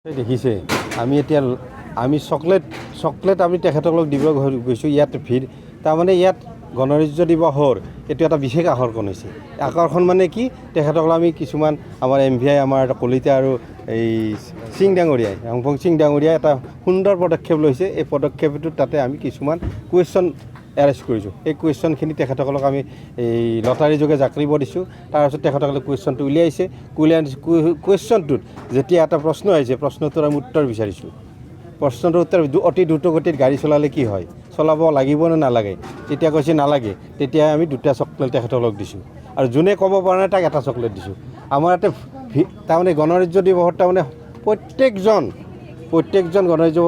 দেখিছে আমি চকলেট আমি তেখেতসকলক দিব গৈছোঁ ইয়াত ভিৰ তাৰমানে ইয়াত গণৰাজ্য দিৱসৰ এইটো এটা বিশেষ আকৰ্ষণ হৈছে আকৰ্ষণ মানে কি তেখেতসকল আমি কিছুমান আমাৰ MVI আমাৰ কলিতা আৰু এই সিং ডাঙৰীয়াই হংফং সিং ডাঙৰীয়াই এটা সুন্দৰ পদক্ষেপ লৈছে এই পদক্ষেপটোত তাতে আমি কিছুমান কুৱেশ্যন এৰেঞ্জ কৰিছোঁ এই কুৱেশ্যনখিনি তেখেতসকলক আমি এই লটাৰী যোগে জাকৰিব দিছোঁ তাৰপিছত তেখেতসকলে কুৱেশ্যনটো উলিয়াইছে কুৱেশ্যনটোত যেতিয়া এটা প্ৰশ্ন আহিছে প্ৰশ্নটোৰ আমি উত্তৰ বিচাৰিছোঁ প্ৰশ্নটোৰ উত্তৰ অতি দ্ৰুতগতিত গাড়ী চলালে কি হয় চলাব লাগিব নে নালাগে তেতিয়া কৈছে নালাগে তেতিয়া আমি দুটা চকলেট তেখেতসকলক দিছোঁ আৰু যোনে ক'ব পৰা নাই তাক এটা চকলেট দিছোঁ আমাৰ ইয়াতে তাৰমানে গণৰাজ্য দিৱসত তাৰমানে প্ৰত্যেকজন গণৰাজ্য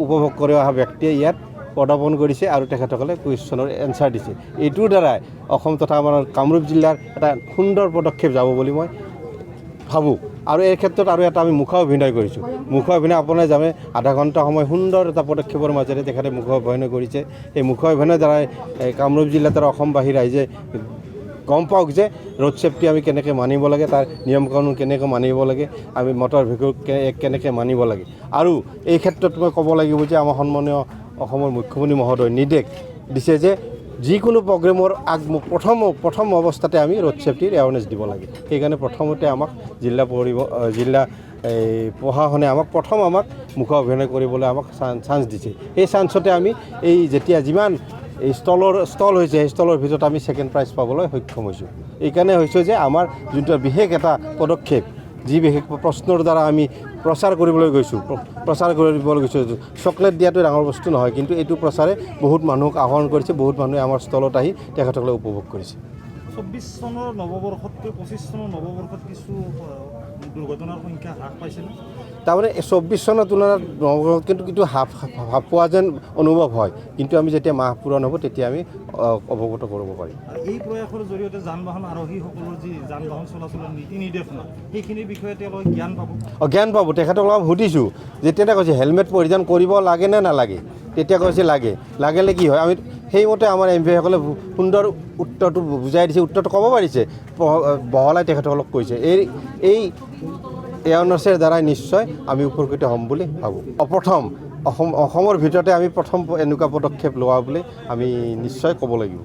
উপভোগ কৰি অহা ব্যক্তিয়ে ইয়াত পদাৰ্পণ কৰিছে আৰু তেখেতসকলে কুৱেশ্যনৰ এনচাৰ দিছে এইটোৰ দ্বাৰাই অসম তথা আমাৰ কামৰূপ জিলাৰ এটা সুন্দৰ পদক্ষেপ যাব বুলি মই ভাবোঁ আৰু এই ক্ষেত্ৰত আৰু এটা আমি মুখা অভিনয় কৰিছোঁ মুখা অভিনয় আপোনাৰ জানে আধা ঘণ্টা সময় সুন্দৰ এটা পদক্ষেপৰ মাজেৰে তেখেতে মুখা অভিনয় কৰিছে এই মুখা অভিনয়ৰ দ্বাৰাই কামৰূপ জিলাত আৰু অসমবাসী ৰাইজে গম পাওক যে ৰোড ছেফটি আমি কেনেকৈ মানিব লাগে তাৰ নিয়ম কানুন কেনেকৈ মানিব লাগে আমি মটৰ ভেহিকল কেনেকৈ মানিব লাগে আৰু এই ক্ষেত্ৰত মই ক'ব লাগিব যে আমাৰ সন্মানীয় অসমৰ মুখ্যমন্ত্ৰী মহোদয় নিৰ্দেশ দিছে যে যিকোনো প্ৰগ্ৰেমৰ প্ৰথম অৱস্থাতে আমি ৰোড ছেফটিৰ এৱাৰনেছ দিব লাগে সেইকাৰণে প্ৰথমতে আমাক জিলা প্ৰশাসনে আমাক মুখা অভিনয় কৰিবলৈ আমাক চান্স দিছে সেই চান্সতে আমি এই যেতিয়া যিমান এই ষ্টল হৈছে সেই ষ্টলৰ ভিতৰত আমি ছেকেণ্ড প্ৰাইজ পাবলৈ সক্ষম হৈছোঁ এইকাৰণে হৈছে যে আমাৰ যোনটো বিশেষ এটা পদক্ষেপ যি বিশেষ প্ৰশ্নৰ দ্বাৰা আমি প্ৰচাৰ কৰিবলৈ গৈছোঁ চকলেট দিয়াটো ডাঙৰ বস্তু নহয় কিন্তু এইটো প্ৰচাৰে বহুত মানুহক আহৰণ কৰিছে বহুত মানুহে আমাৰ ষ্টলত আহি তেখেতসকলে উপভোগ কৰিছে 24 চনৰ নৱবৰ্ষতকৈ 25 চনৰ নৱবৰ্ষত কিছু দুৰ্ঘটনাৰ সংখ্যা হ্ৰাস পাইছিল তাৰমানে 24 চনৰ তুলনাত নৱবৰ্ষত কিন্তু হ্ৰাস পোৱা যেন অনুভৱ হয় কিন্তু আমি যেতিয়া মাহ পূৰণ হ'ব তেতিয়া আমি অৱগত কৰিব পাৰিম এই প্ৰয়াসৰ জৰিয়তে যান বাহন আৰোহীসকলৰ যি যান বাহন চলাচলৰ নীতি নিৰ্দেশনা সেইখিনিৰ বিষয়ে তেওঁলোকে জ্ঞান পাব তেখেতসকলক সুধিছোঁ যেতিয়া কৈছে হেলমেট পৰিধান কৰিব লাগে নে নালাগে তেতিয়া কৈছে লাগিলে কি হয় আমি সেইমতে আমাৰ MVIসকলে সুন্দৰ উত্তৰটো বুজাই দিছে উত্তৰটো ক'ব পাৰিছে বহলাই তেখেতসকলক কৈছে এই এৱাৰনেছৰ দ্বাৰাই নিশ্চয় আমি উপকৃত হ'ম বুলি ভাবোঁ অসমৰ ভিতৰতে আমি প্ৰথম এনেকুৱা পদক্ষেপ লোৱা বুলি আমি নিশ্চয় ক'ব লাগিব